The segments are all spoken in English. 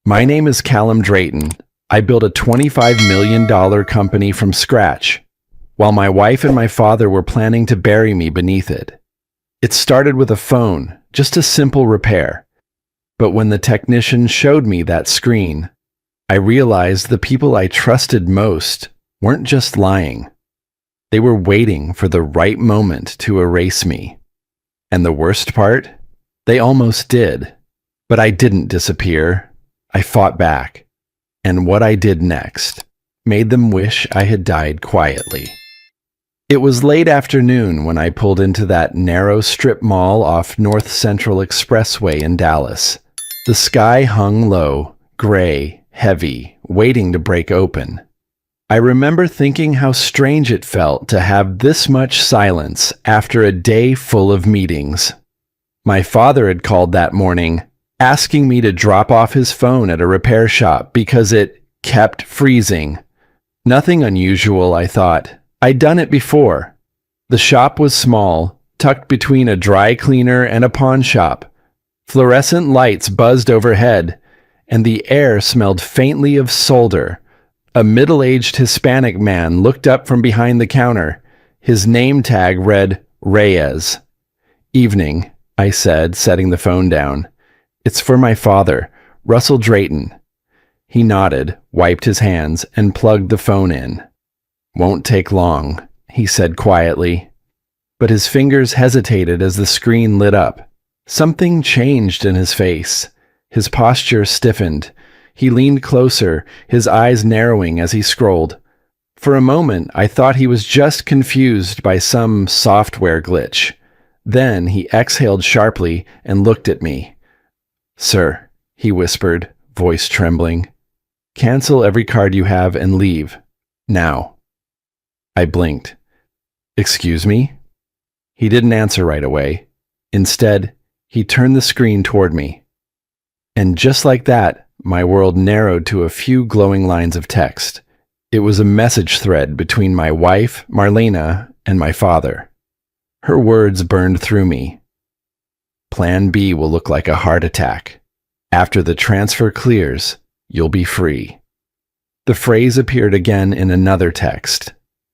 My name is Callum Drayton. I built a $25 million company from scratch, while my wife and my father were planning to bury me beneath it. It started with a phone, just a simple repair. But when the technician showed me that screen, I realized the people I trusted most weren't just lying. They were waiting for the right moment to erase me. And the worst part? They almost did. But I didn't disappear. I fought back. And what I did next made them wish I had died quietly. It was late afternoon when I pulled into that narrow strip mall off North Central Expressway in Dallas. The sky hung low, gray, heavy, waiting to break open. I remember thinking how strange it felt to have this much silence after a day full of meetings. My father had called that morning, asking me to drop off his phone at a repair shop because it kept freezing. Nothing unusual, I thought. I'd done it before. The shop was small, tucked between a dry cleaner and a pawn shop. Fluorescent lights buzzed overhead, and the air smelled faintly of solder. A middle-aged Hispanic man looked up from behind the counter. His name tag read Reyes. "Evening," I said, setting the phone down. "It's for my father, Russell Drayton." He nodded, wiped his hands, and plugged the phone in. "Won't take long," he said quietly. But his fingers hesitated as the screen lit up. Something changed in his face. His posture stiffened. He leaned closer, his eyes narrowing as he scrolled. For a moment, I thought he was just confused by some software glitch. Then he exhaled sharply and looked at me. "Sir," he whispered, voice trembling. "Cancel every card you have and leave. Now." I blinked. "Excuse me?" He didn't answer right away. Instead, he turned the screen toward me. And just like that, my world narrowed to a few glowing lines of text. It was a message thread between my wife, Marlena, and my father. Her words burned through me. "Plan B will look like a heart attack. After the transfer clears, you'll be free." The phrase appeared again in another text,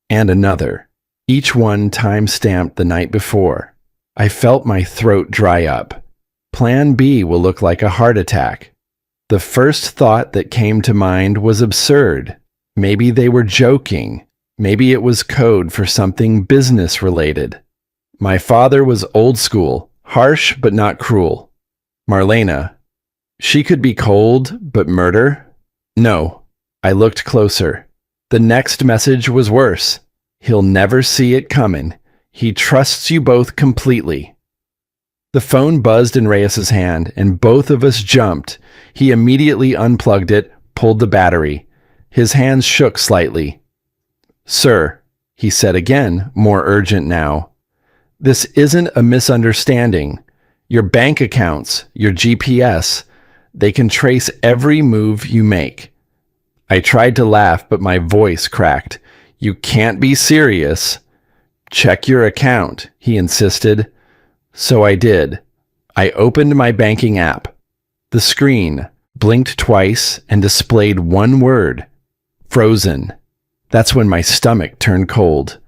and another, each one time-stamped the night before. I felt my throat dry up. Plan B will look like a heart attack. The first thought that came to mind was absurd. Maybe they were joking. Maybe it was code for something business-related. My father was old school, harsh but not cruel. Marlena, she could be cold, but murder? No. I looked closer. The next message was worse. "He'll never see it coming. He trusts you both completely." The phone buzzed in Reyes's hand, and both of us jumped. He immediately unplugged it, pulled the battery. His hands shook slightly. "Sir," he said again, more urgent now, "this isn't a misunderstanding. Your bank accounts, your GPS, they can trace every move you make." I tried to laugh, but my voice cracked. "You can't be serious." "Check your account," he insisted. So I did. I opened my banking app. The screen blinked twice and displayed one word: frozen. That's when my stomach turned cold.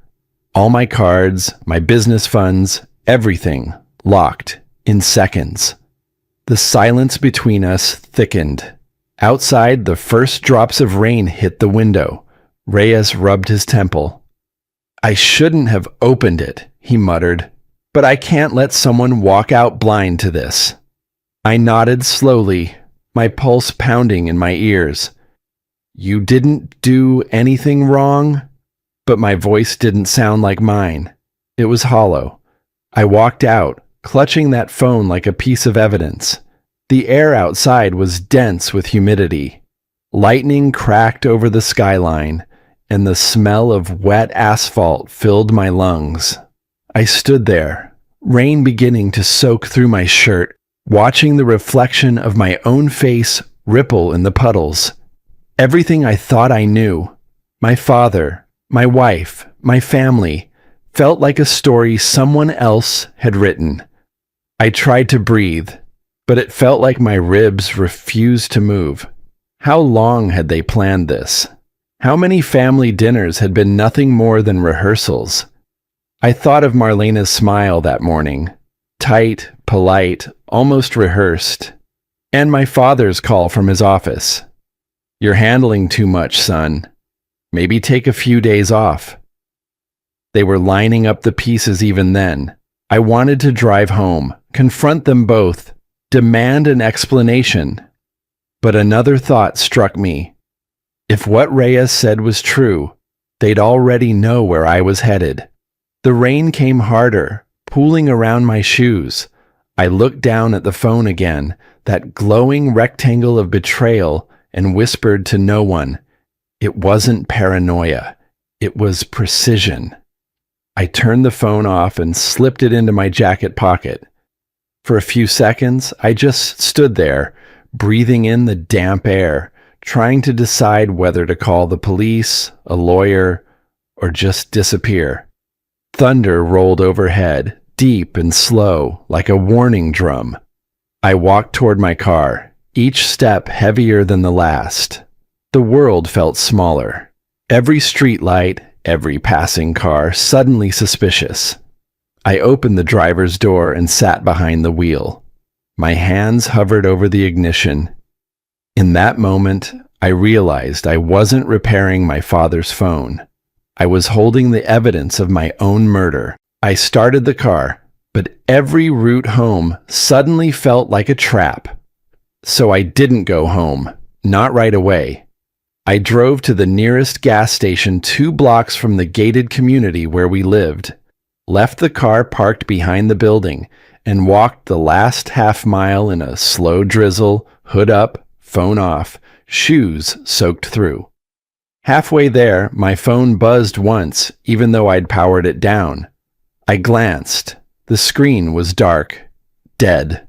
All my cards, my business funds, everything locked in seconds. The silence between us thickened. Outside, the first drops of rain hit the window. Reyes rubbed his temple. "I shouldn't have opened it," he muttered. "But I can't let someone walk out blind to this." I nodded slowly, my pulse pounding in my ears. "You didn't do anything wrong?" But my voice didn't sound like mine. It was hollow. I walked out, clutching that phone like a piece of evidence. The air outside was dense with humidity. Lightning cracked over the skyline, and the smell of wet asphalt filled my lungs. I stood there, rain beginning to soak through my shirt, watching the reflection of my own face ripple in the puddles. Everything I thought I knew, my father, my wife, my family, felt like a story someone else had written. I tried to breathe. but it felt like my ribs refused to move. How long had they planned this? How many family dinners had been nothing more than rehearsals? I thought of Marlena's smile that morning. Tight, polite, almost rehearsed. And my father's call from his office. "You're handling too much, son. Maybe take a few days off." They were lining up the pieces even then. I wanted to drive home, confront them both, demand an explanation. But another thought struck me. If what Reyes said was true, they'd already know where I was headed. The rain came harder, pooling around my shoes. I looked down at the phone again, that glowing rectangle of betrayal, and whispered to no one. It wasn't paranoia. It was precision. I turned the phone off and slipped it into my jacket pocket. For a few seconds, I just stood there, breathing in the damp air, trying to decide whether to call the police, a lawyer, or just disappear. Thunder rolled overhead, deep and slow, like a warning drum. I walked toward my car, each step heavier than the last. The world felt smaller. Every street light, every passing car, suddenly suspicious. I opened the driver's door and sat behind the wheel. My hands hovered over the ignition. In that moment, I realized I wasn't repairing my father's phone. I was holding the evidence of my own murder. I started the car, but every route home suddenly felt like a trap. So I didn't go home, not right away. I drove to the nearest gas station 2 blocks from the gated community where we lived, left the car parked behind the building, and walked the last half mile in a slow drizzle, hood up, phone off, shoes soaked through. Halfway there, my phone buzzed once, even though I'd powered it down. I glanced. The screen was dark, dead.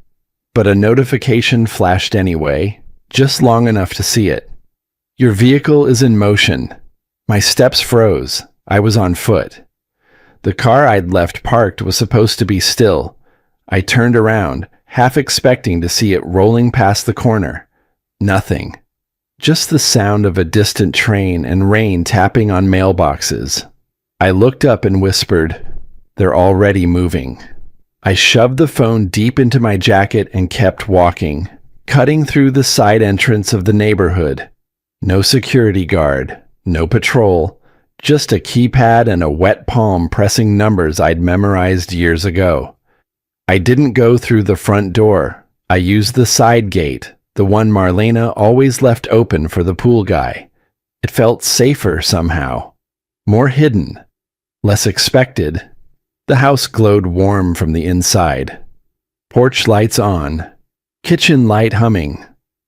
But a notification flashed anyway, just long enough to see it. "Your vehicle is in motion." My steps froze. I was on foot. The car I'd left parked was supposed to be still. I turned around, half expecting to see it rolling past the corner. Nothing. Just the sound of a distant train and rain tapping on mailboxes. I looked up and whispered, "They're already moving." I shoved the phone deep into my jacket and kept walking, cutting through the side entrance of the neighborhood. No security guard, no patrol, just a keypad and a wet palm pressing numbers I'd memorized years ago. I didn't go through the front door. I used the side gate, the one Marlena always left open for the pool guy. It felt safer somehow. More hidden. Less expected. The house glowed warm from the inside. Porch lights on. Kitchen light humming.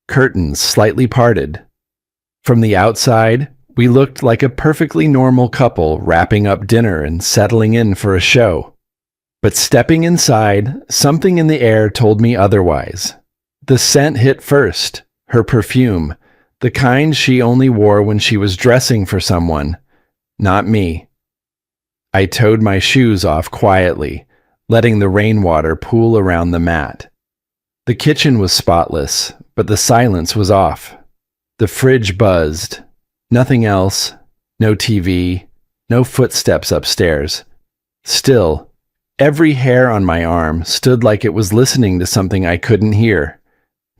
Curtains slightly parted. From the outside, we looked like a perfectly normal couple wrapping up dinner and settling in for a show. But stepping inside, something in the air told me otherwise. The scent hit first, her perfume, the kind she only wore when she was dressing for someone, not me. I towed my shoes off quietly, letting the rainwater pool around the mat. The kitchen was spotless, but the silence was off. The fridge buzzed. Nothing else. No TV. No footsteps upstairs. Still, every hair on my arm stood like it was listening to something I couldn't hear.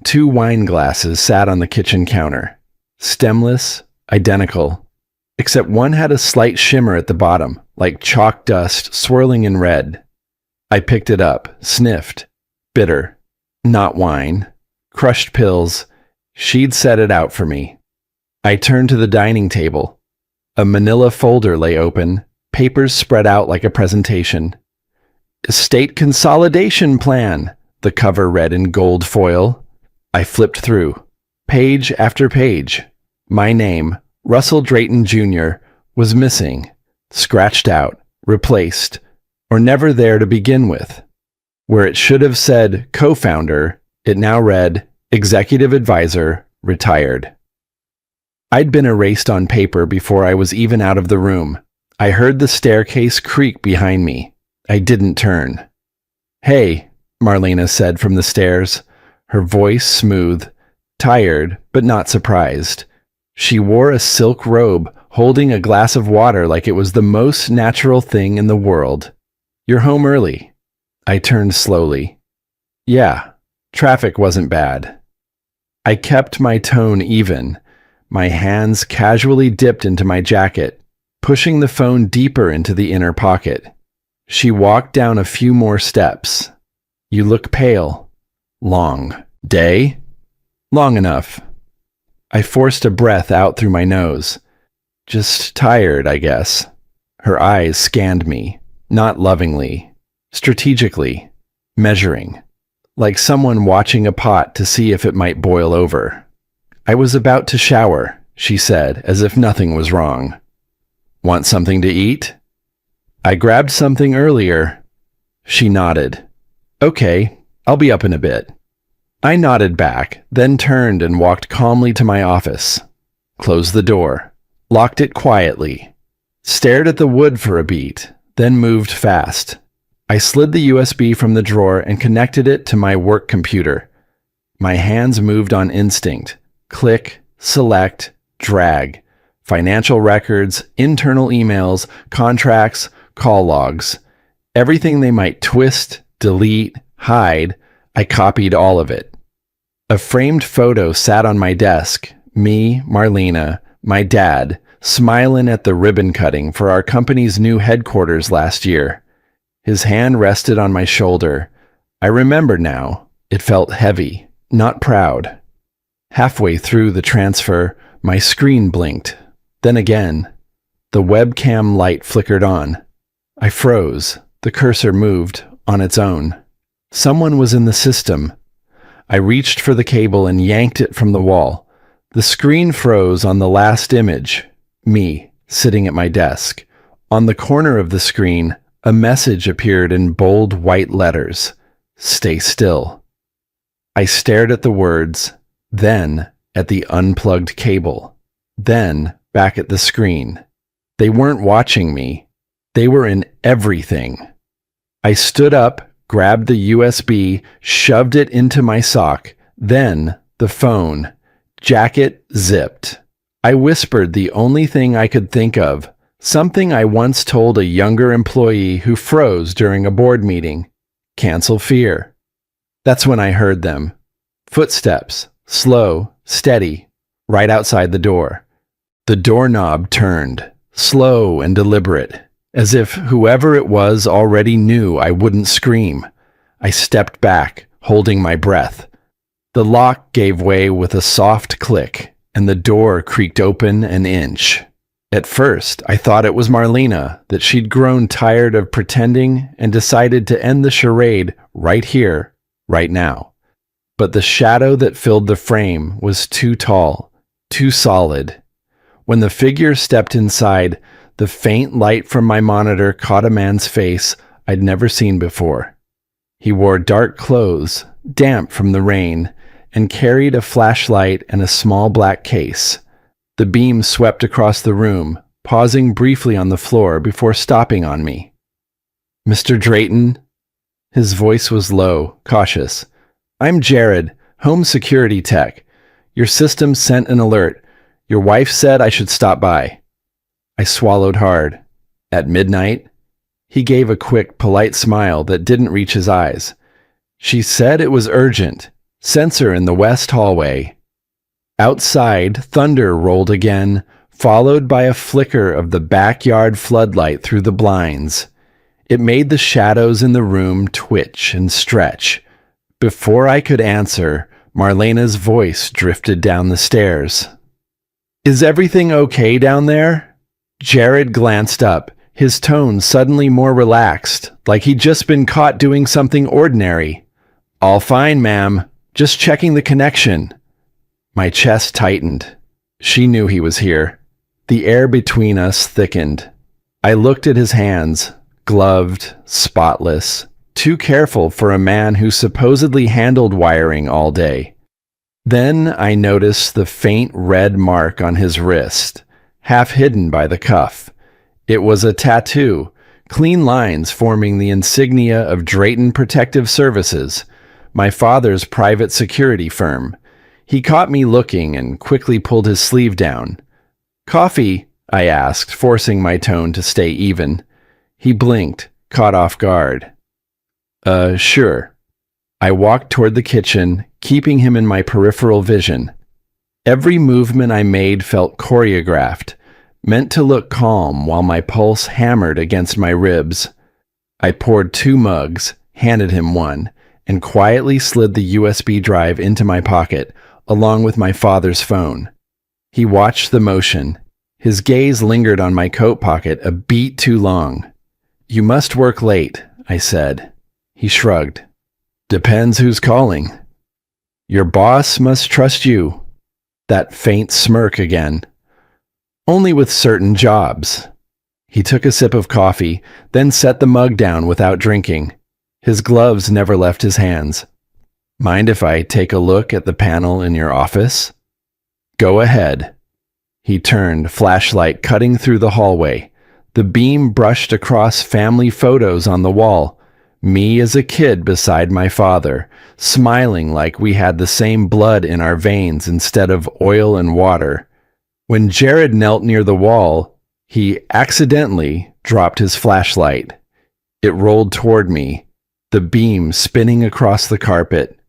2 wine glasses sat on the kitchen counter. Stemless, identical. Except one had a slight shimmer at the bottom, like chalk dust swirling in red. I picked it up, sniffed. Bitter. Not wine. Crushed pills. She'd set it out for me. I turned to the dining table. A manila folder lay open, papers spread out like a presentation. "Estate consolidation plan," the cover read in gold foil. I flipped through. Page after page. My name, Russell Drayton Jr., was missing, scratched out, replaced, or never there to begin with. Where it should have said co-founder, it now read executive advisor, retired. I'd been erased on paper before I was even out of the room. I heard the staircase creak behind me. I didn't turn. "Hey," Marlena said from the stairs. her voice smooth, tired but not surprised. She wore a silk robe, holding a glass of water like it was the most natural thing in the world. "You're home early." I turned slowly. "Yeah, traffic wasn't bad." I kept my tone even. My hands casually dipped into my jacket, pushing the phone deeper into the inner pocket. She walked down a few more steps. "You look pale." "Long day?" "Long enough." I forced a breath out through my nose. "Just tired, I guess." Her eyes scanned me, not lovingly, strategically, measuring, like someone watching a pot to see if it might boil over. "I was about to shower," she said, as if nothing was wrong. "Want something to eat?" "I grabbed something earlier." She nodded. "Okay, I'll be up in a bit." I nodded back, then turned and walked calmly to my office. Closed the door, locked it quietly, stared at the wood for a beat, then moved fast. I slid the USB from the drawer and connected it to my work computer. My hands moved on instinct. Click, select, drag. Financial records, internal emails, contracts, call logs. Everything they might twist, delete, hide, I copied all of it. A framed photo sat on my desk. Me, Marlena, my dad, smiling at the ribbon cutting for our company's new headquarters last year. His hand rested on my shoulder. I remember now. It felt heavy, not proud. Halfway through the transfer, my screen blinked. Then again. The webcam light flickered on. I froze. The cursor moved on its own. Someone was in the system. I reached for the cable and yanked it from the wall. The screen froze on the last image. Me, sitting at my desk. On the corner of the screen, a message appeared in bold white letters. "Stay still." I stared at the words, then at the unplugged cable, then back at the screen. They weren't watching me. They were in everything. I stood up, grabbed the USB, shoved it into my sock, then the phone. Jacket zipped. I whispered the only thing I could think of, something I once told a younger employee who froze during a board meeting. "Cancel fear." That's when I heard them. Footsteps, slow, steady, right outside the door. The doorknob turned, slow and deliberate, as if whoever it was already knew I wouldn't scream. I stepped back, holding my breath. The lock gave way with a soft click, and the door creaked open an inch. At first, I thought it was Marlena, that she'd grown tired of pretending and decided to end the charade right here, right now. But the shadow that filled the frame was too tall, too solid. When the figure stepped inside, the faint light from my monitor caught a man's face I'd never seen before. He wore dark clothes, damp from the rain, and carried a flashlight and a small black case. The beam swept across the room, pausing briefly on the floor before stopping on me. "Mr. Drayton?" His voice was low, cautious. "I'm Jared, home security tech. Your system sent an alert. Your wife said I should stop by." I swallowed hard. "At midnight?" He gave a quick, polite smile that didn't reach his eyes. "She said it was urgent. Sensor in the west hallway." Outside, thunder rolled again, followed by a flicker of the backyard floodlight through the blinds. It made the shadows in the room twitch and stretch. Before I could answer, Marlena's voice drifted down the stairs. "Is everything okay down there?" Jared glanced up, his tone suddenly more relaxed, like he'd just been caught doing something ordinary. "All fine, ma'am. Just checking the connection." My chest tightened. She knew he was here. The air between us thickened. I looked at his hands, gloved, spotless, too careful for a man who supposedly handled wiring all day. Then I noticed the faint red mark on his wrist, half hidden by the cuff. It was a tattoo, clean lines forming the insignia of Drayton Protective Services, my father's private security firm. He caught me looking and quickly pulled his sleeve down. "Coffee?" I asked, forcing my tone to stay even. He blinked, caught off guard. Sure." I walked toward the kitchen, keeping him in my peripheral vision. Every movement I made felt choreographed, meant to look calm while my pulse hammered against my ribs. I poured 2 mugs, handed him one, and quietly slid the USB drive into my pocket, along with my father's phone. He watched the motion. His gaze lingered on my coat pocket a beat too long. "You must work late," I said. He shrugged. "Depends who's calling." "Your boss must trust you." That faint smirk again. "Only with certain jobs." He took a sip of coffee, then set the mug down without drinking. His gloves never left his hands. "Mind if I take a look at the panel in your office?" "Go ahead." He turned, flashlight cutting through the hallway. The beam brushed across family photos on the wall. Me as a kid beside my father, smiling like we had the same blood in our veins instead of oil and water. When Jared knelt near the wall, he accidentally dropped his flashlight. It rolled toward me, the beam spinning across the carpet.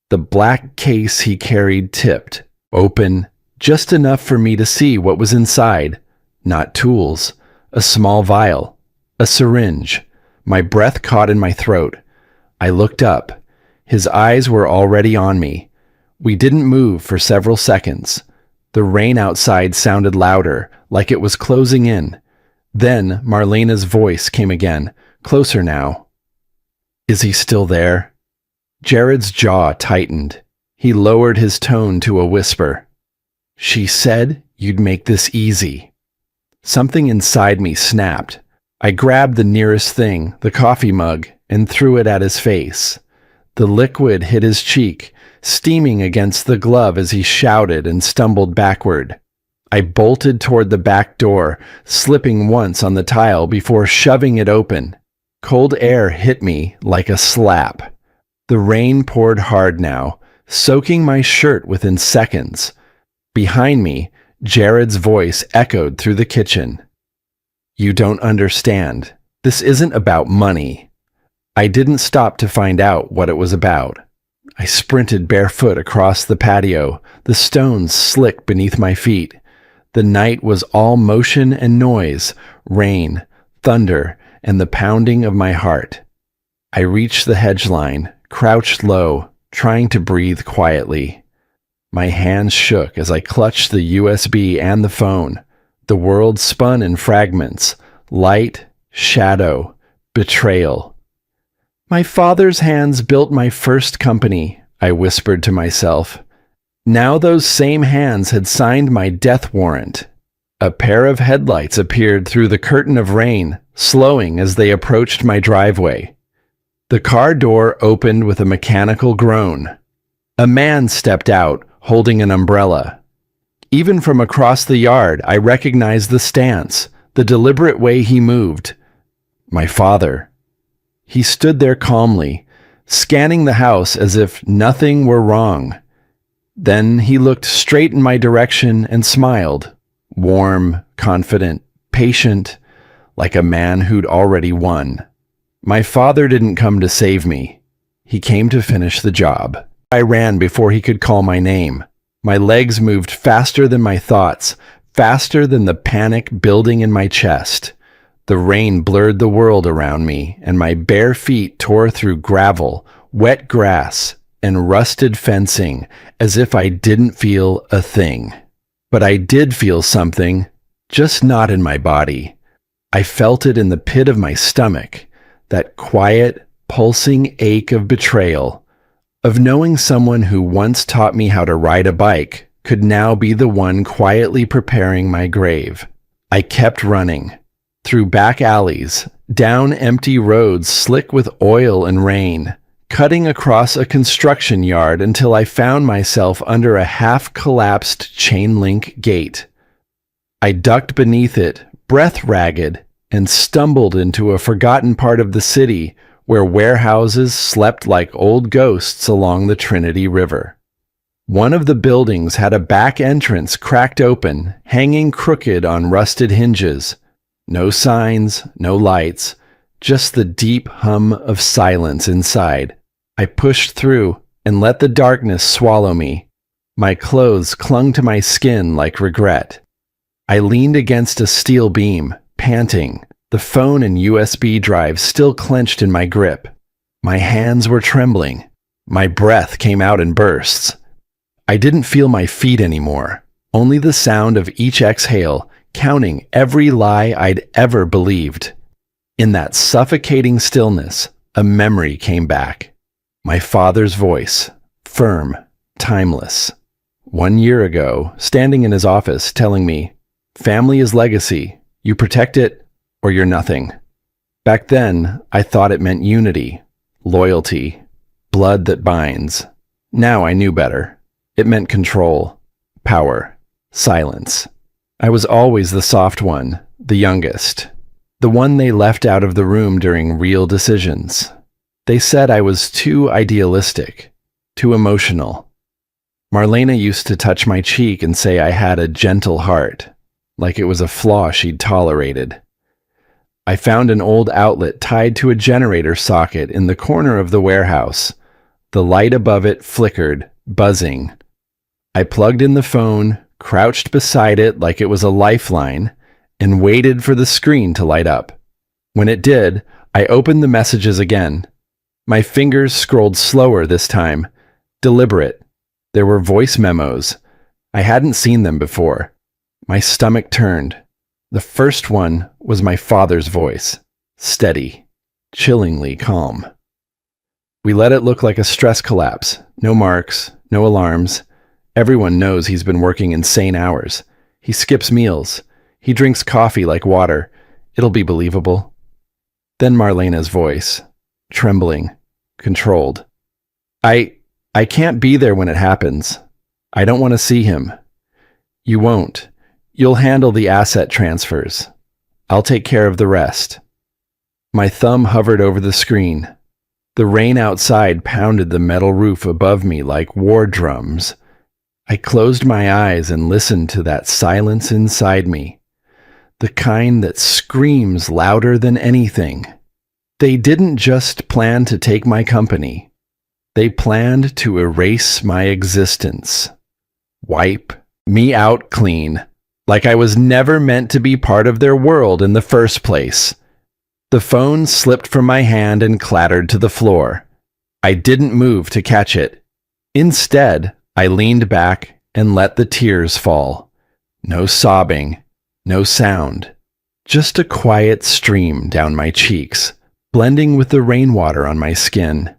The black case he carried tipped, open, just enough for me to see what was inside. Not tools, a small vial, a syringe. My breath caught in my throat. I looked up. His eyes were already on me. We didn't move for several seconds. The rain outside sounded louder, like it was closing in. Then Marlena's voice came again, closer now. "Is he still there?" Jared's jaw tightened. He lowered his tone to a whisper. "She said you'd make this easy." Something inside me snapped. I grabbed the nearest thing, the coffee mug, and threw it at his face. The liquid hit his cheek, steaming against the glove as he shouted and stumbled backward. I bolted toward the back door, slipping once on the tile before shoving it open. Cold air hit me like a slap. The rain poured hard now, soaking my shirt within seconds. Behind me, Jared's voice echoed through the kitchen. "You don't understand. This isn't about money." I didn't stop to find out what it was about. I sprinted barefoot across the patio, the stones slick beneath my feet. The night was all motion and noise, rain, thunder, and the pounding of my heart. I reached the hedge line, crouched low, trying to breathe quietly. My hands shook as I clutched the USB and the phone. The world spun in fragments, light, shadow, betrayal. "My father's hands built my first company," I whispered to myself. Now those same hands had signed my death warrant. A pair of headlights appeared through the curtain of rain, slowing as they approached my driveway. The car door opened with a mechanical groan. A man stepped out, holding an umbrella. Even from across the yard, I recognized the stance, the deliberate way he moved. My father. He stood there calmly, scanning the house as if nothing were wrong. Then he looked straight in my direction and smiled, warm, confident, patient, like a man who'd already won. My father didn't come to save me. He came to finish the job. I ran before he could call my name. My legs moved faster than my thoughts, faster than the panic building in my chest. The rain blurred the world around me, and my bare feet tore through gravel, wet grass, and rusted fencing as if I didn't feel a thing. But I did feel something, just not in my body. I felt it in the pit of my stomach, that quiet, pulsing ache of betrayal, of knowing someone who once taught me how to ride a bike could now be the one quietly preparing my grave. I kept running, through back alleys, down empty roads slick with oil and rain, cutting across a construction yard until I found myself under a half-collapsed chain-link gate. I ducked beneath it, breath ragged, and stumbled into a forgotten part of the city where warehouses slept like old ghosts along the Trinity River. One of the buildings had a back entrance cracked open, hanging crooked on rusted hinges. No signs, no lights, just the deep hum of silence inside. I pushed through and let the darkness swallow me. My clothes clung to my skin like regret. I leaned against a steel beam, panting, the phone and USB drive still clenched in my grip. My hands were trembling. My breath came out in bursts. I didn't feel my feet anymore, only the sound of each exhale, counting every lie I'd ever believed. In that suffocating stillness, a memory came back. My father's voice, firm, timeless. 1 year ago, standing in his office telling me, "Family is legacy. You protect it, or you're nothing." Back then, I thought it meant unity, loyalty, blood that binds. Now I knew better. It meant control, power, silence. I was always the soft one, the youngest, the one they left out of the room during real decisions. They said I was too idealistic, too emotional. Marlena used to touch my cheek and say I had a gentle heart, like it was a flaw she'd tolerated. I found an old outlet tied to a generator socket in the corner of the warehouse. The light above it flickered, buzzing. I plugged in the phone, crouched beside it like it was a lifeline, and waited for the screen to light up. When it did, I opened the messages again. My fingers scrolled slower this time, deliberate. There were voice memos. I hadn't seen them before. My stomach turned. The first one was my father's voice, steady, chillingly calm. "We let it look like a stress collapse. No marks, no alarms. Everyone knows he's been working insane hours. He skips meals. He drinks coffee like water. It'll be believable." Then Marlena's voice, trembling, controlled. I can't be there when it happens. I don't want to see him." "You won't. You'll handle the asset transfers. I'll take care of the rest." My thumb hovered over the screen. The rain outside pounded the metal roof above me like war drums. I closed my eyes and listened to that silence inside me, the kind that screams louder than anything. They didn't just plan to take my company. They planned to erase my existence, wipe me out clean, like I was never meant to be part of their world in the first place. The phone slipped from my hand and clattered to the floor. I didn't move to catch it. Instead, I leaned back and let the tears fall. No sobbing, no sound, just a quiet stream down my cheeks, blending with the rainwater on my skin.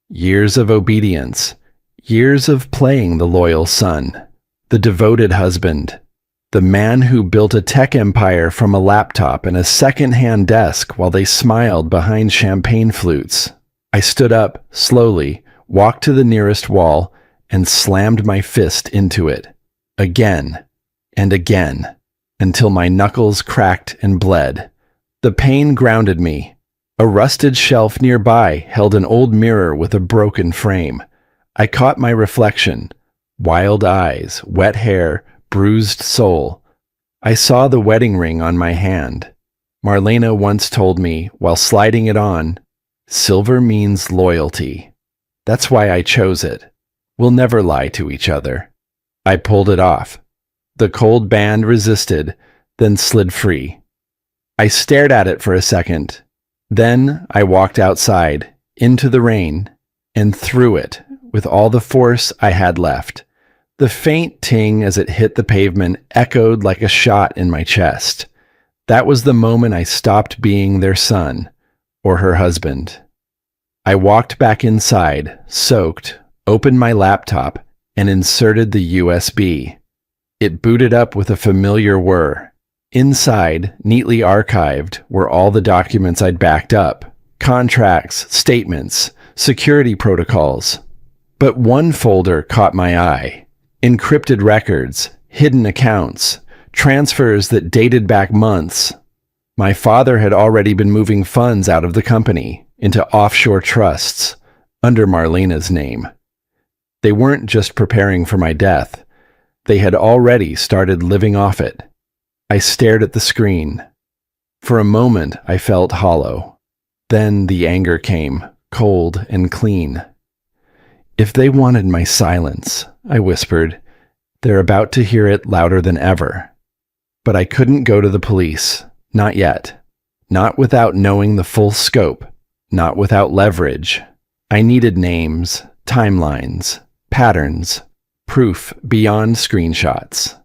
Years of obedience, years of playing the loyal son, the devoted husband, the man who built a tech empire from a laptop and a second-hand desk while they smiled behind champagne flutes. I stood up, slowly, walked to the nearest wall, and slammed my fist into it, again and again, until my knuckles cracked and bled. The pain grounded me. A rusted shelf nearby held an old mirror with a broken frame. I caught my reflection. Wild eyes, wet hair, bruised soul. I saw the wedding ring on my hand. Marlena once told me, while sliding it on, "Silver means loyalty." That's why I chose it. We'll never lie to each other. I pulled it off. The cold band resisted, then slid free. I stared at it for a second. Then I walked outside, into the rain, and threw it with all the force I had left. The faint ting as it hit the pavement echoed like a shot in my chest. That was the moment I stopped being their son, or her husband. I walked back inside, soaked, opened my laptop, and inserted the USB. It booted up with a familiar whir. Inside, neatly archived, were all the documents I'd backed up. Contracts, statements, security protocols. But one folder caught my eye. Encrypted records, hidden accounts, transfers that dated back months. My father had already been moving funds out of the company, into offshore trusts under Marlena's name. They weren't just preparing for my death. They had already started living off it. I stared at the screen. For a moment, I felt hollow. Then the anger came, cold and clean. If they wanted my silence, I whispered, they're about to hear it louder than ever. But I couldn't go to the police. Not yet. Not without knowing the full scope. Not without leverage. I needed names, timelines, patterns, proof beyond screenshots.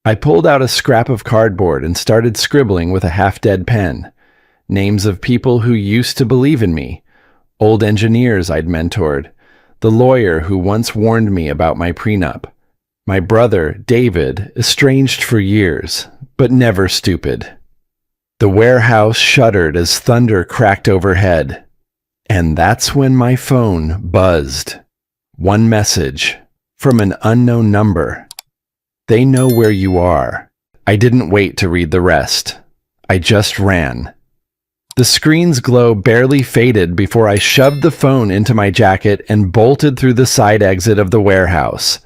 I pulled out a scrap of cardboard and started scribbling with a half-dead pen. Names of people who used to believe in me. Old engineers I'd mentored. The lawyer who once warned me about my prenup. My brother, David, estranged for years, but never stupid. The warehouse shuddered as thunder cracked overhead. And that's when my phone buzzed. One message from an unknown number. They know where you are. I didn't wait to read the rest. I just ran. The screen's glow barely faded before I shoved the phone into my jacket and bolted through the side exit of the warehouse.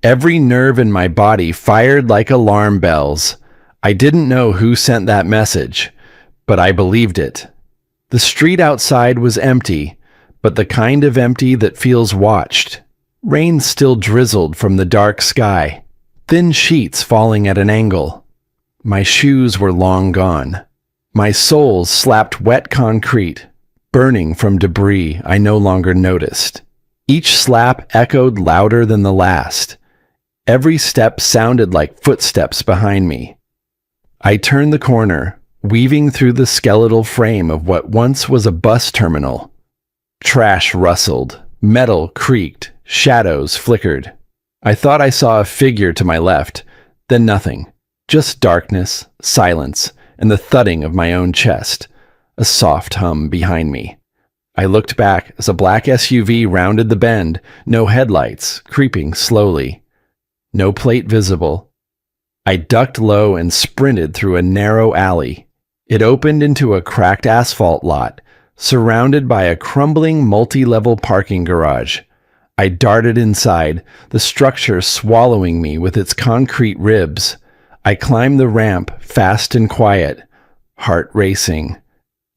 Every nerve in my body fired like alarm bells. I didn't know who sent that message, but I believed it. The street outside was empty, but the kind of empty that feels watched. Rain still drizzled from the dark sky, thin sheets falling at an angle. My shoes were long gone. My soles slapped wet concrete, burning from debris I no longer noticed. Each slap echoed louder than the last. Every step sounded like footsteps behind me. I turned the corner, weaving through the skeletal frame of what once was a bus terminal. Trash rustled, metal creaked, shadows flickered. I thought I saw a figure to my left, then nothing. Just darkness, silence, and the thudding of my own chest. A soft hum behind me. I looked back as a black SUV rounded the bend, no headlights, creeping slowly. No plate visible. I ducked low and sprinted through a narrow alley. It opened into a cracked asphalt lot, surrounded by a crumbling multi-level parking garage. I darted inside, the structure swallowing me with its concrete ribs. I climbed the ramp, fast and quiet, heart racing.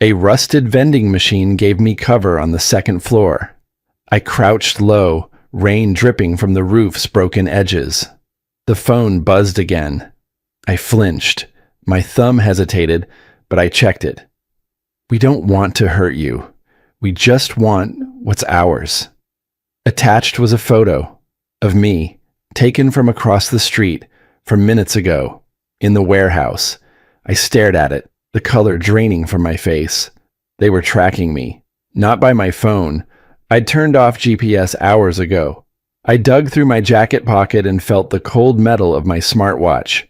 A rusted vending machine gave me cover on the second floor. I crouched low, rain dripping from the roof's broken edges. The phone buzzed again. I flinched. My thumb hesitated, but I checked it. We don't want to hurt you. We just want what's ours. Attached was a photo of me, taken from across the street, from minutes ago, in the warehouse. I stared at it, the color draining from my face. They were tracking me, not by my phone. I'd turned off GPS hours ago. I dug through my jacket pocket and felt the cold metal of my smartwatch.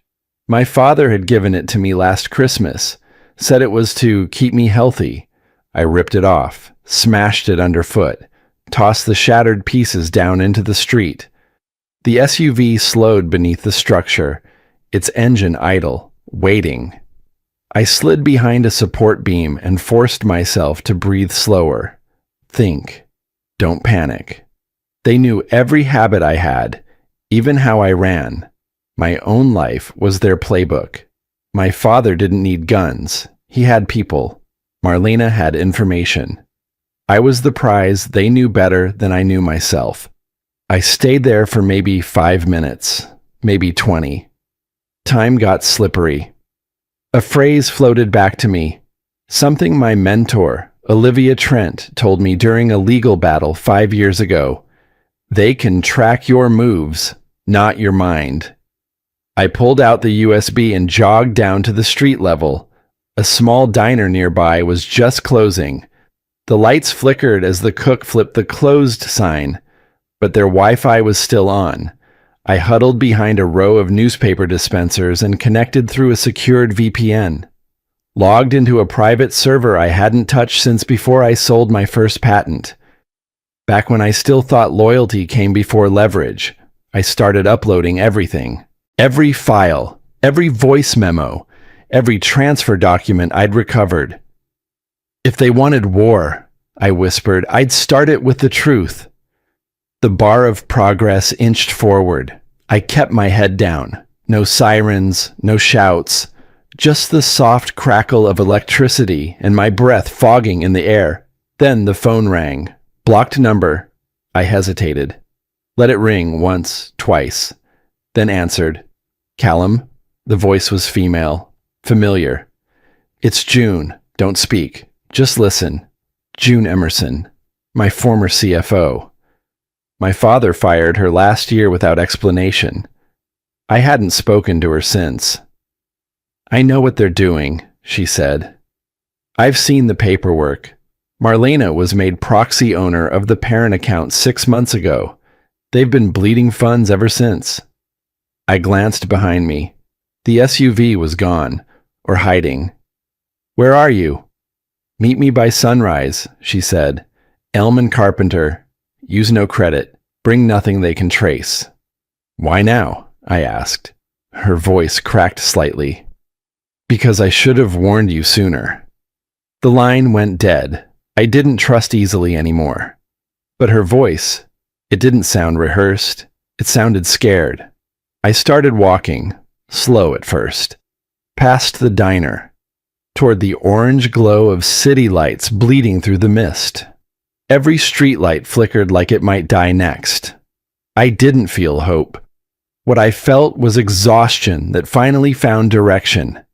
My father had given it to me last Christmas, said it was to keep me healthy. I ripped it off, smashed it underfoot, tossed the shattered pieces down into the street. The SUV slowed beneath the structure, its engine idle, waiting. I slid behind a support beam and forced myself to breathe slower. Think. Don't panic. They knew every habit I had, even how I ran. My own life was their playbook. My father didn't need guns. He had people. Marlena had information. I was the prize they knew better than I knew myself. I stayed there for maybe 5 minutes, maybe 20. Time got slippery. A phrase floated back to me, something my mentor, Olivia Trent, told me during a legal battle 5 years ago. They can track your moves, not your mind. I pulled out the USB and jogged down to the street level. A small diner nearby was just closing. The lights flickered as the cook flipped the closed sign, but their Wi-Fi was still on. I huddled behind a row of newspaper dispensers and connected through a secured VPN. Logged into a private server I hadn't touched since before I sold my first patent. Back when I still thought loyalty came before leverage, I started uploading everything. Every file, every voice memo, every transfer document I'd recovered. If they wanted war, I whispered. I'd start it with the truth. The bar of progress inched forward. I kept my head down. No sirens, no shouts, just the soft crackle of electricity and my breath fogging in the air. Then the phone rang. Blocked number. I hesitated. Let it ring once, twice. Then answered. Callum? The voice was female. Familiar. It's June. Don't speak. Just listen. June Emerson. My former CFO. My father fired her last year without explanation. I hadn't spoken to her since. I know what they're doing, she said. I've seen the paperwork. Marlena was made proxy owner of the parent account 6 months ago. They've been bleeding funds ever since. I glanced behind me. The SUV was gone, or hiding. Where are you? Meet me by sunrise, she said. Elm and Carpenter. Use no credit. Bring nothing they can trace. Why now? I asked. Her voice cracked slightly. Because I should have warned you sooner. The line went dead. I didn't trust easily anymore. But her voice, it didn't sound rehearsed. It sounded scared. I started walking, slow at first, past the diner, toward the orange glow of city lights bleeding through the mist. Every streetlight flickered like it might die next. I didn't feel hope. What I felt was exhaustion that finally found direction.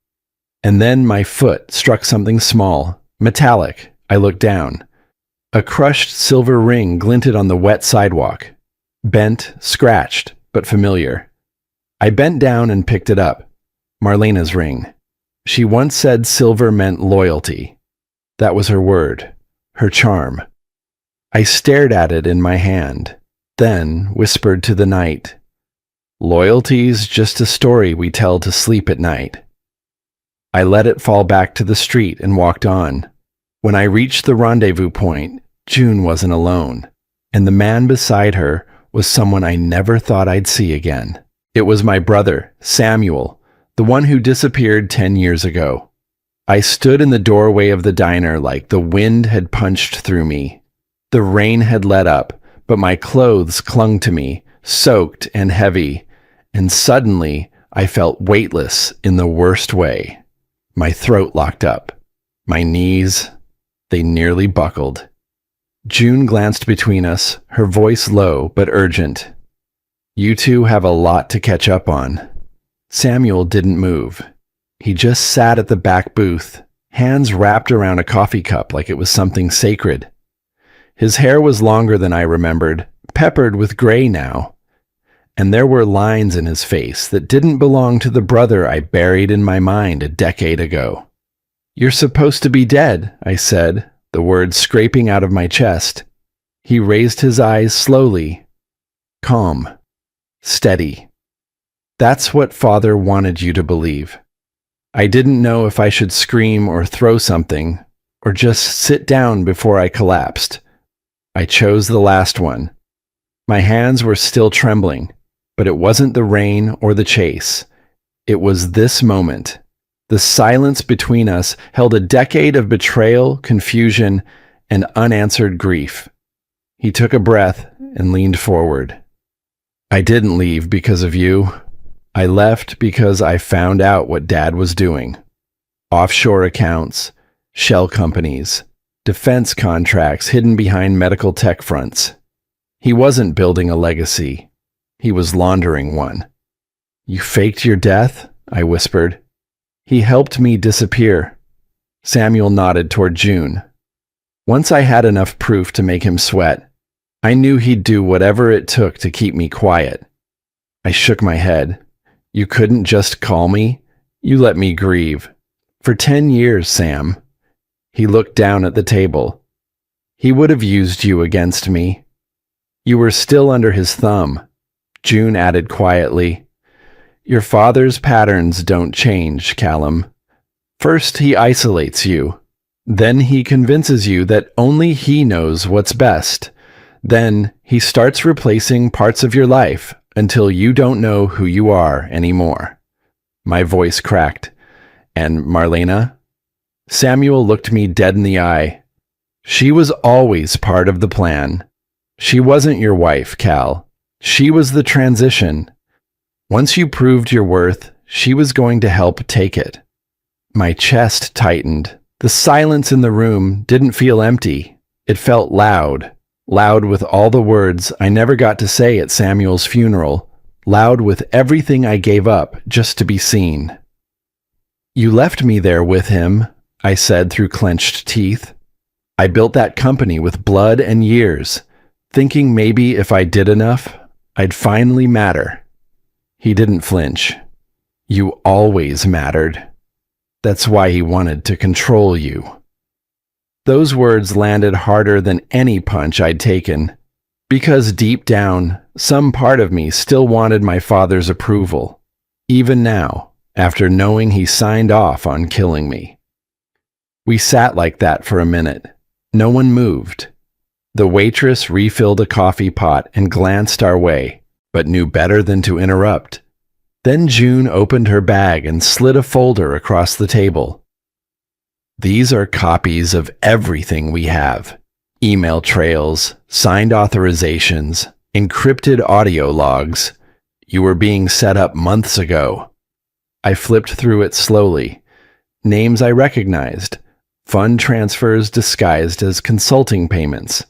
And then my foot struck something small, metallic. I looked down. A crushed silver ring glinted on the wet sidewalk. Bent, scratched, but familiar. I bent down and picked it up. Marlena's ring. She once said silver meant loyalty. That was her word, her charm. I stared at it in my hand, then whispered to the night. Loyalty's just a story we tell to sleep at night. I let it fall back to the street and walked on. When I reached the rendezvous point, June wasn't alone, and the man beside her was someone I never thought I'd see again. It was my brother, Samuel, the one who disappeared 10 years ago. I stood in the doorway of the diner like the wind had punched through me. The rain had let up, but my clothes clung to me, soaked and heavy, and suddenly I felt weightless in the worst way. My throat locked up. My knees, they nearly buckled. June glanced between us, her voice low but urgent. You two have a lot to catch up on. Samuel didn't move. He just sat at the back booth, hands wrapped around a coffee cup like it was something sacred. His hair was longer than I remembered, peppered with gray now. And there were lines in his face that didn't belong to the brother I buried in my mind a decade ago. You're supposed to be dead, I said, the words scraping out of my chest. He raised his eyes slowly. Calm. Steady. That's what Father wanted you to believe. I didn't know if I should scream or throw something, or just sit down before I collapsed. I chose the last one. My hands were still trembling, but it wasn't the rain or the chase. It was this moment. The silence between us held a decade of betrayal, confusion, and unanswered grief. He took a breath and leaned forward. I didn't leave because of you. I left because I found out what Dad was doing. Offshore accounts, shell companies, defense contracts hidden behind medical tech fronts. He wasn't building a legacy. He was laundering one. You faked your death? I whispered. He helped me disappear. Samuel nodded toward June. Once I had enough proof to make him sweat, I knew he'd do whatever it took to keep me quiet. I shook my head. You couldn't just call me? You let me grieve. For 10 years, Sam. He looked down at the table. He would have used you against me. You were still under his thumb. June added quietly. Your father's patterns don't change, Callum. First, he isolates you. Then he convinces you that only he knows what's best. Then he starts replacing parts of your life until you don't know who you are anymore. My voice cracked. And Marlena? Samuel looked me dead in the eye. She was always part of the plan. She wasn't your wife, Cal. She was the transition. Once you proved your worth, she was going to help take it. My chest tightened. The silence in the room didn't feel empty. It felt loud. Loud with all the words I never got to say at Samuel's funeral. Loud with everything I gave up just to be seen. You left me there with him, I said through clenched teeth. I built that company with blood and years, thinking maybe if I did enough, I'd finally matter. He didn't flinch. You always mattered. That's why he wanted to control you. Those words landed harder than any punch I'd taken, because deep down, some part of me still wanted my father's approval, even now, after knowing he signed off on killing me. We sat like that for a minute. No one moved. The waitress refilled a coffee pot and glanced our way, but knew better than to interrupt. Then June opened her bag and slid a folder across the table. These are copies of everything we have. Email trails, signed authorizations, encrypted audio logs. You were being set up months ago. I flipped through it slowly. Names I recognized. Fund transfers disguised as consulting payments.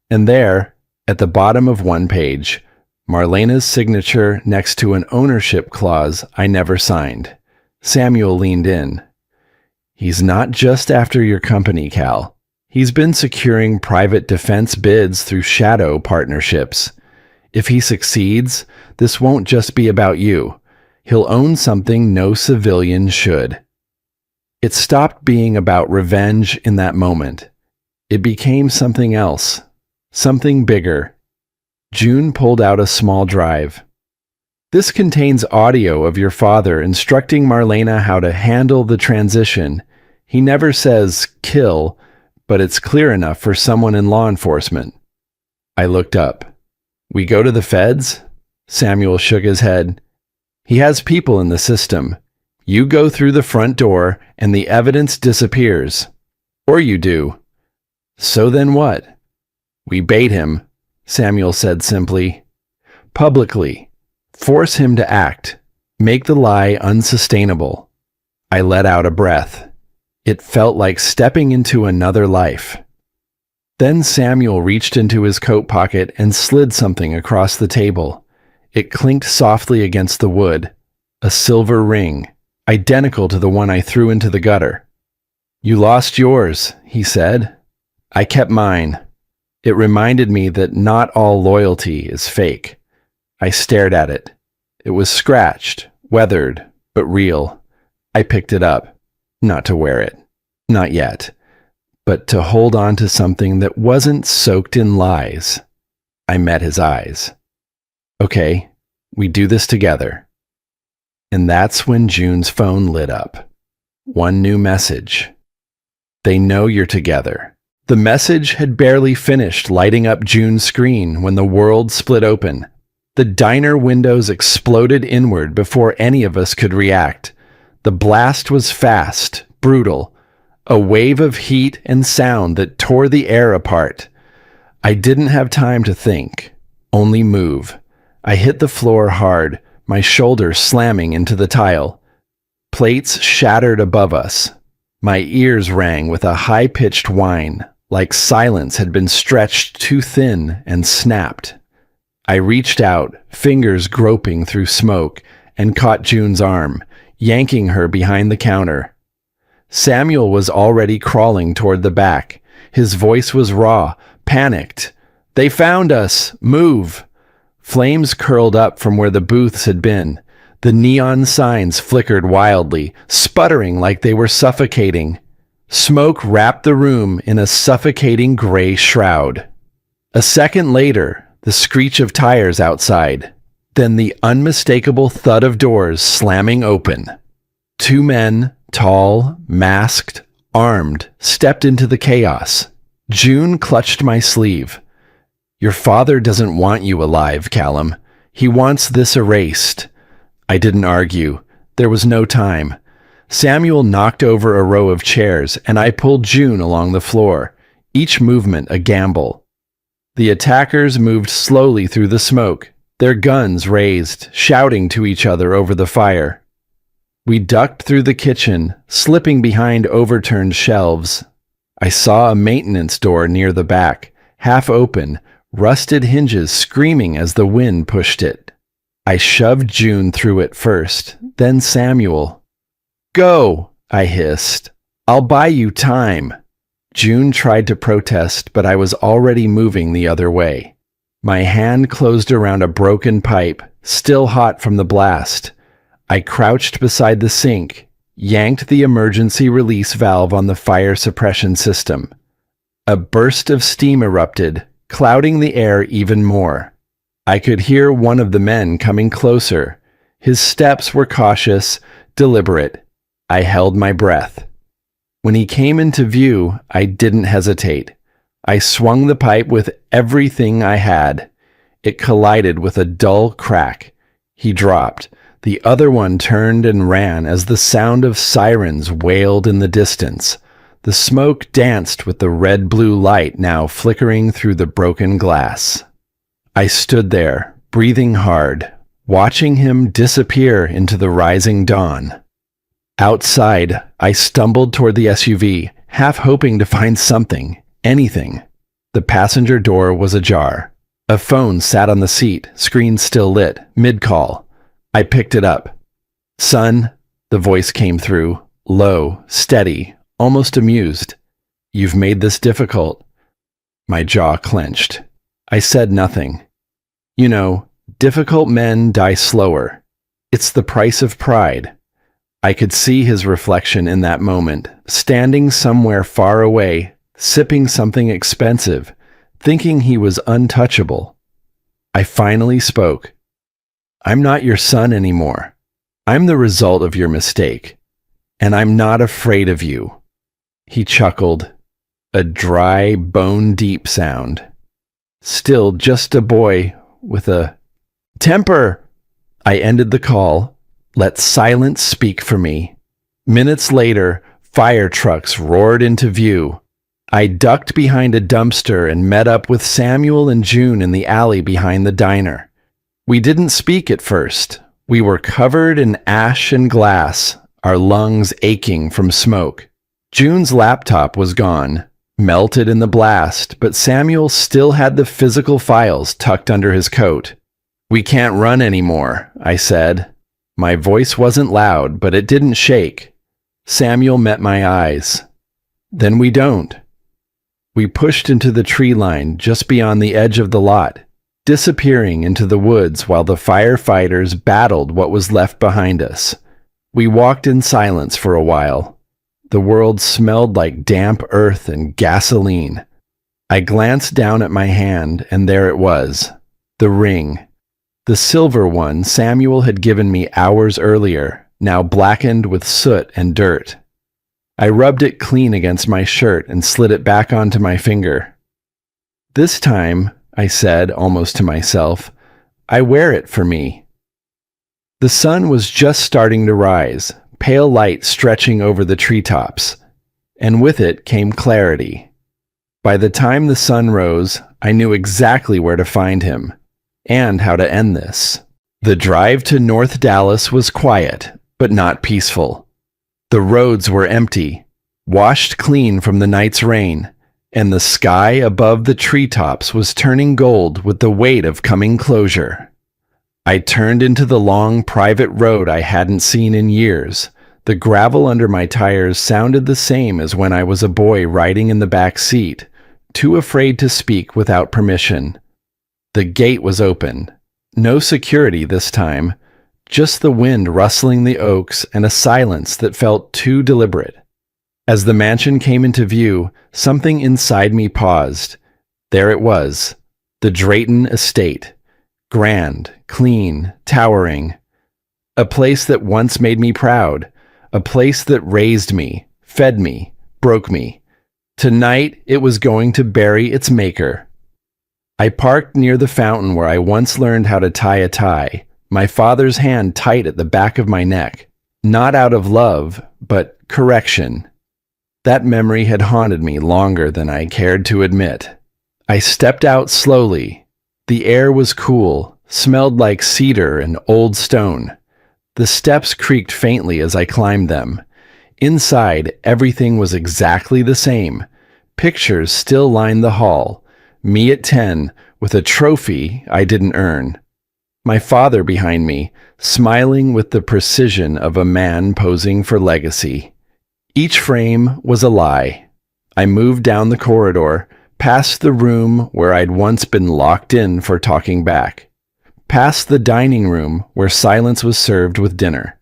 And there, at the bottom of one page, Marlena's signature next to an ownership clause I never signed. Samuel leaned in. He's not just after your company, Cal. He's been securing private defense bids through shadow partnerships. If he succeeds, this won't just be about you. He'll own something no civilian should. It stopped being about revenge in that moment. It became something else, something bigger. June pulled out a small drive. This contains audio of your father instructing Marlena how to handle the transition. He never says kill, but it's clear enough for someone in law enforcement. I looked up. We go to the feds? Samuel shook his head. He has people in the system. You go through the front door and the evidence disappears. Or you do. So then what? We bait him, Samuel said simply. Publicly. Force him to act. Make the lie unsustainable. I let out a breath. It felt like stepping into another life. Then Samuel reached into his coat pocket and slid something across the table. It clinked softly against the wood. A silver ring, identical to the one I threw into the gutter. You lost yours, he said. I kept mine. It reminded me that not all loyalty is fake. I stared at it. It was scratched, weathered, but real. I picked it up. Not to wear it. Not yet. But to hold on to something that wasn't soaked in lies. I met his eyes. Okay, we do this together. And that's when June's phone lit up. One new message. They know you're together. The message had barely finished lighting up June's screen when the world split open. The diner windows exploded inward before any of us could react. The blast was fast, brutal, a wave of heat and sound that tore the air apart. I didn't have time to think, only move. I hit the floor hard, my shoulder slamming into the tile. Plates shattered above us. My ears rang with a high-pitched whine, like silence had been stretched too thin and snapped. I reached out, fingers groping through smoke, and caught June's arm, yanking her behind the counter. Samuel was already crawling toward the back. His voice was raw, panicked. They found us! Move! Flames curled up from where the booths had been. The neon signs flickered wildly, sputtering like they were suffocating. Smoke wrapped the room in a suffocating gray shroud. A second later, the screech of tires outside. Then the unmistakable thud of doors slamming open. Two men, tall, masked, armed, stepped into the chaos. June clutched my sleeve. Your father doesn't want you alive, Callum. He wants this erased. I didn't argue. There was no time. Samuel knocked over a row of chairs, and I pulled June along the floor. each movement a gamble. The attackers moved slowly through the smoke, their guns raised, shouting to each other over the fire. We ducked through the kitchen, slipping behind overturned shelves. I saw a maintenance door near the back, half open, rusted hinges screaming as the wind pushed it. I shoved June through it first, then Samuel. "Go," I hissed. "I'll buy you time." June tried to protest, but I was already moving the other way. My hand closed around a broken pipe, still hot from the blast. I crouched beside the sink, yanked the emergency release valve on the fire suppression system. A burst of steam erupted, clouding the air even more. I could hear one of the men coming closer. His steps were cautious, deliberate. I held my breath. When he came into view, I didn't hesitate. I swung the pipe with everything I had. It collided with a dull crack. He dropped. The other one turned and ran as the sound of sirens wailed in the distance. The smoke danced with the red-blue light now flickering through the broken glass. I stood there, breathing hard, watching him disappear into the rising dawn. Outside, I stumbled toward the SUV, half hoping to find something, anything. The passenger door was ajar. A phone sat on the seat, screen still lit, mid-call. I picked it up. "Son," the voice came through, low, steady, almost amused. "You've made this difficult." My jaw clenched. I said nothing. "You know, difficult men die slower. It's the price of pride." I could see his reflection in that moment, standing somewhere far away, sipping something expensive, thinking he was untouchable. I finally spoke. "I'm not your son anymore. I'm the result of your mistake. And I'm not afraid of you." He chuckled, a dry, bone-deep sound. Still just a boy with a temper. I ended the call. Let silence speak for me. Minutes later, fire trucks roared into view. I ducked behind a dumpster and met up with Samuel and June in the alley behind the diner. We didn't speak at first. We were covered in ash and glass, our lungs aching from smoke. June's laptop was gone, melted in the blast, but Samuel still had the physical files tucked under his coat. "We can't run anymore," I said. My voice wasn't loud, but it didn't shake. Samuel met my eyes. "Then we don't." We pushed into the tree line just beyond the edge of the lot, disappearing into the woods while the firefighters battled what was left behind us. We walked in silence for a while. The world smelled like damp earth and gasoline. I glanced down at my hand, and there it was, the ring. The silver one Samuel had given me hours earlier, now blackened with soot and dirt. I rubbed it clean against my shirt and slid it back onto my finger. "This time," I said, almost to myself, "I wear it for me." The sun was just starting to rise, pale light stretching over the treetops, and with it came clarity. By the time the sun rose, I knew exactly where to find him, and how to end this. The drive to North Dallas was quiet, but not peaceful. The roads were empty, washed clean from the night's rain, and the sky above the treetops was turning gold with the weight of coming closure. I turned into the long private road I hadn't seen in years. The gravel under my tires sounded the same as when I was a boy riding in the back seat, too afraid to speak without permission. The gate was open. No security this time, just the wind rustling the oaks and a silence that felt too deliberate. As the mansion came into view, something inside me paused. There it was, the Drayton estate. Grand, clean, towering. A place that once made me proud. A place that raised me, fed me, broke me. Tonight, it was going to bury its maker. I parked near the fountain where I once learned how to tie a tie, my father's hand tight at the back of my neck. Not out of love, but correction. That memory had haunted me longer than I cared to admit. I stepped out slowly. The air was cool, smelled like cedar and old stone. The steps creaked faintly as I climbed them. Inside, everything was exactly the same. Pictures still lined the hall. Me at 10, with a trophy I didn't earn. My father behind me, smiling with the precision of a man posing for legacy. Each frame was a lie. I moved down the corridor, past the room where I'd once been locked in for talking back. Past the dining room where silence was served with dinner.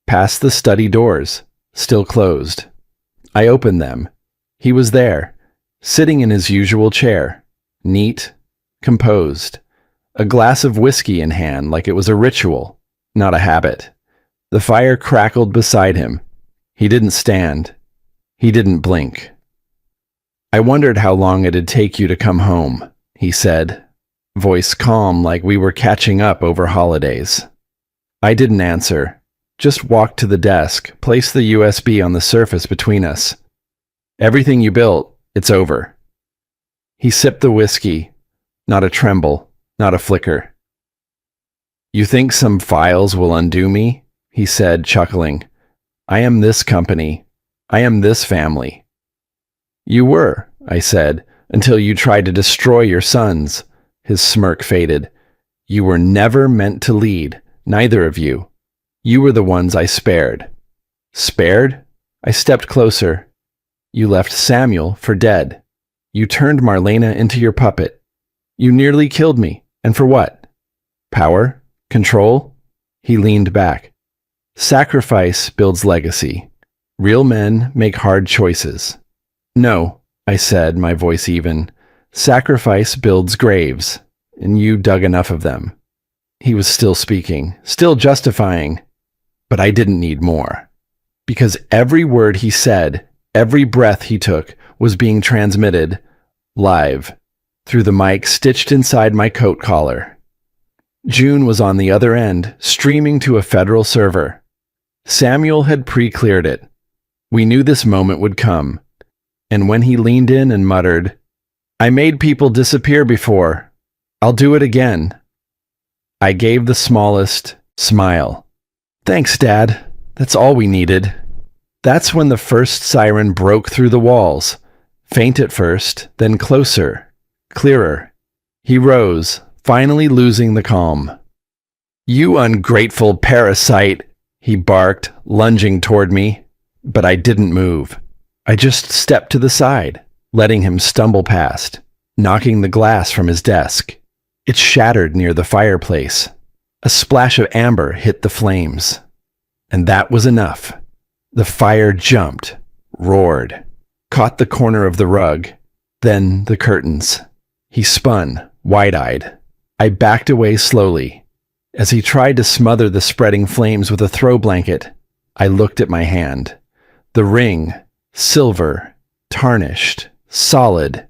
Past the study doors, still closed. I opened them. He was there, sitting in his usual chair, neat, composed, a glass of whiskey in hand like it was a ritual, not a habit. The fire crackled beside him. He didn't stand. He didn't blink. "I wondered how long it'd take you to come home," he said, voice calm like we were catching up over holidays. I didn't answer, just walked to the desk, placed the USB on the surface between us. "Everything you built, it's over." He sipped the whiskey, not a tremble, not a flicker. "You think some files will undo me?" he said, chuckling. "I am this company. I am this family." "You were," I said, "until you tried to destroy your sons." His smirk faded. "You were never meant to lead, neither of you. You were the ones I spared." "Spared?" I stepped closer. "You left Samuel for dead. You turned Marlena into your puppet. You nearly killed me. And for what? Power? Control?" He leaned back. "Sacrifice builds legacy. Real men make hard choices." "No," I said, my voice even. "Sacrifice builds graves, and you dug enough of them." He was still speaking, still justifying, but I didn't need more. Because every word he said, every breath he took, was being transmitted, live, through the mic stitched inside my coat collar. June was on the other end, streaming to a federal server. Samuel had pre-cleared it. We knew this moment would come. And when he leaned in and muttered, "I made people disappear before. I'll do it again," I gave the smallest smile. "Thanks, Dad. That's all we needed." That's when the first siren broke through the walls. Faint at first, then closer, clearer. He rose, finally losing the calm. "You ungrateful parasite," he barked, lunging toward me. But I didn't move. I just stepped to the side, letting him stumble past, knocking the glass from his desk. It shattered near the fireplace. A splash of amber hit the flames. And that was enough. The fire jumped, roared, caught the corner of the rug, then the curtains. He spun, wide-eyed. I backed away slowly. As he tried to smother the spreading flames with a throw blanket, I looked at my hand. The ring, silver, tarnished, solid,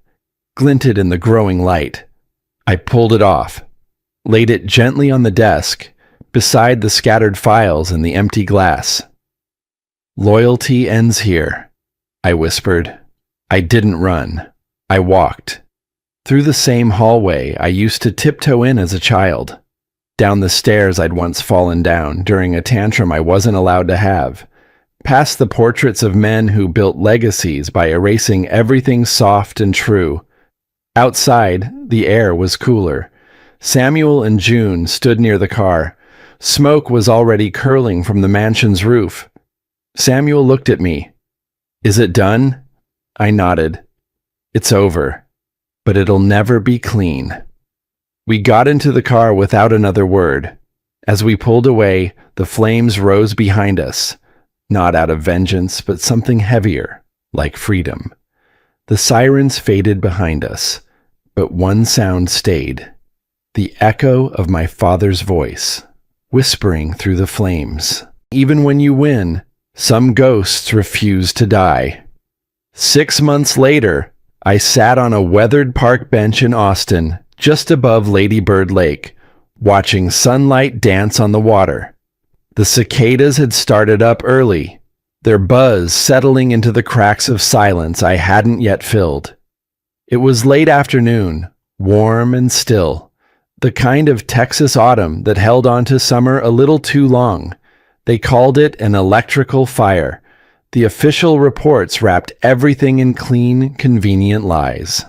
glinted in the growing light. I pulled it off, laid it gently on the desk, beside the scattered files and the empty glass. "Loyalty ends here," I whispered. I didn't run. I walked. Through the same hallway I used to tiptoe in as a child. Down the stairs I'd once fallen down during a tantrum I wasn't allowed to have. Past the portraits of men who built legacies by erasing everything soft and true. Outside, the air was cooler. Samuel and June stood near the car. Smoke was already curling from the mansion's roof. Samuel looked at me. "Is it done?" I nodded. "It's over. But it'll never be clean." We got into the car without another word. As we pulled away, the flames rose behind us. Not out of vengeance, but something heavier, like freedom. The sirens faded behind us, but one sound stayed. The echo of my father's voice, whispering through the flames. "Even when you win, some ghosts refuse to die." 6 months later, I sat on a weathered park bench in Austin, just above Lady Bird Lake, watching sunlight dance on the water. The cicadas had started up early. their buzz settling into the cracks of silence I hadn't yet filled. It was late afternoon, warm and still, the kind of Texas autumn that held on to summer a little too long. They called it an electrical fire. The official reports wrapped everything in clean, convenient lies.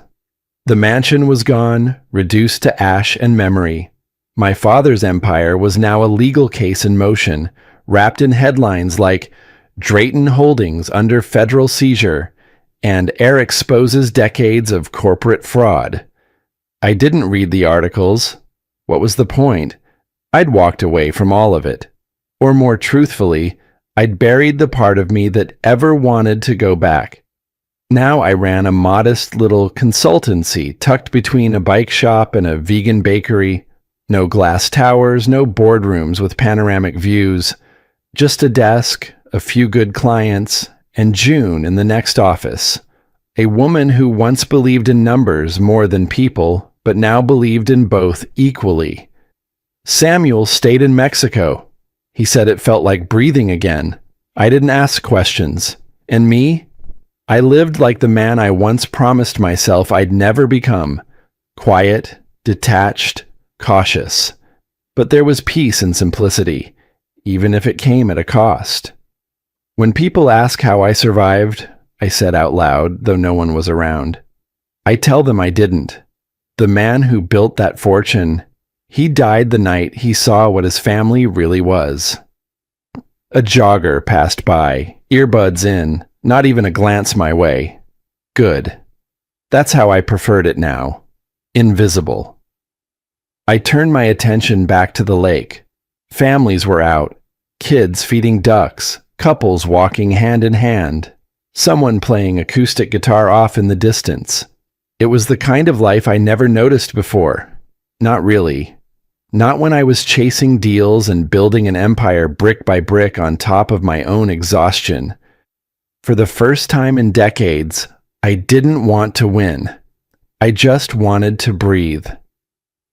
The mansion was gone, reduced to ash and memory. My father's empire was now a legal case in motion, wrapped in headlines like Drayton Holdings under federal seizure and Heir exposes decades of corporate fraud. I didn't read the articles. What was the point? I'd walked away from all of it. Or more truthfully, I'd buried the part of me that ever wanted to go back. Now I ran a modest little consultancy tucked between a bike shop and a vegan bakery. No glass towers, no boardrooms with panoramic views. Just a desk, a few good clients, and June in the next office. A woman who once believed in numbers more than people, but now believed in both equally. Samuel stayed in Mexico. He said it felt like breathing again. I didn't ask questions. And me? I lived like the man I once promised myself I'd never become. Quiet, detached, cautious. But there was peace and simplicity, even if it came at a cost. When people ask how I survived, I said out loud, though no one was around, I tell them I didn't. The man who built that fortune, he died the night he saw what his family really was. A jogger passed by, earbuds in, not even a glance my way. Good. That's how I preferred it now. Invisible. I turned my attention back to the lake. Families were out, kids feeding ducks, couples walking hand in hand, someone playing acoustic guitar off in the distance. It was the kind of life I never noticed before. Not really. Not when I was chasing deals and building an empire brick by brick on top of my own exhaustion. For the first time in decades, I didn't want to win. I just wanted to breathe.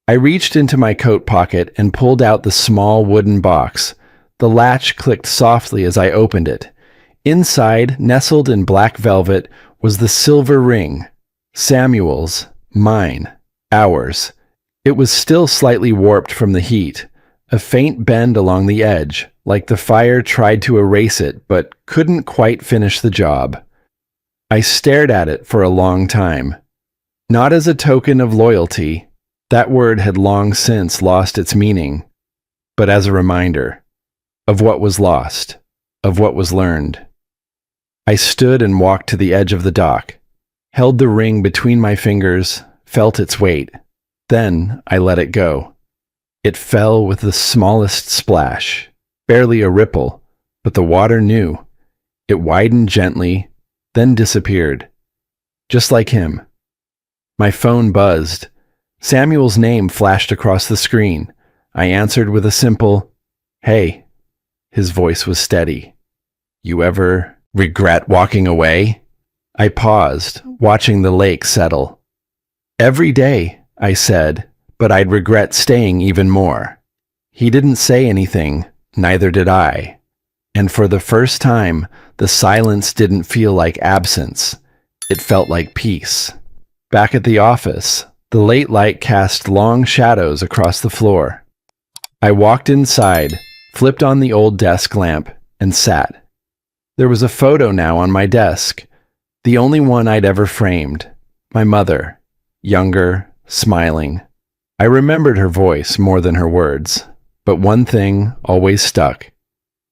I reached into my coat pocket and pulled out the small wooden box. The latch clicked softly as I opened it. Inside, nestled in black velvet, was the silver ring. Samuel's, mine, ours. It was still slightly warped from the heat, a faint bend along the edge, like the fire tried to erase it but couldn't quite finish the job. I stared at it for a long time. Not as a token of loyalty, that word had long since lost its meaning, but as a reminder of what was lost, of what was learned. I stood and walked to the edge of the dock, held the ring between my fingers, felt its weight. Then I let it go. It fell with the smallest splash, barely a ripple, but the water knew. It widened gently, then disappeared. Just like him. My phone buzzed. Samuel's name flashed across the screen. I answered with a simple, "Hey." His voice was steady. "You ever regret walking away?" I paused, watching the lake settle. "Every day," I said, "but I'd regret staying even more." He didn't say anything, neither did I. And for the first time, the silence didn't feel like absence. It felt like peace. Back at the office, the late light cast long shadows across the floor. I walked inside, flipped on the old desk lamp, and sat. There was a photo now on my desk, the only one I'd ever framed. My mother, younger, smiling. I remembered her voice more than her words, but one thing always stuck.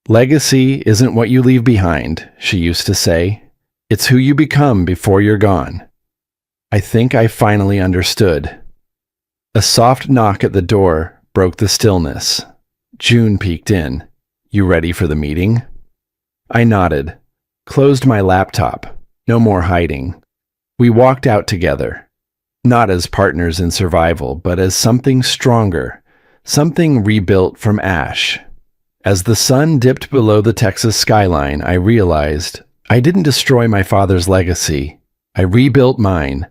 "Legacy isn't what you leave behind," she used to say. "It's who you become before you're gone." I think I finally understood. A soft knock at the door broke the stillness. June peeked in. "You ready for the meeting?" I nodded, closed my laptop. No more hiding. We walked out together. Not as partners in survival, but as something stronger, something rebuilt from ash. As the sun dipped below the Texas skyline, I realized I didn't destroy my father's legacy. I rebuilt mine,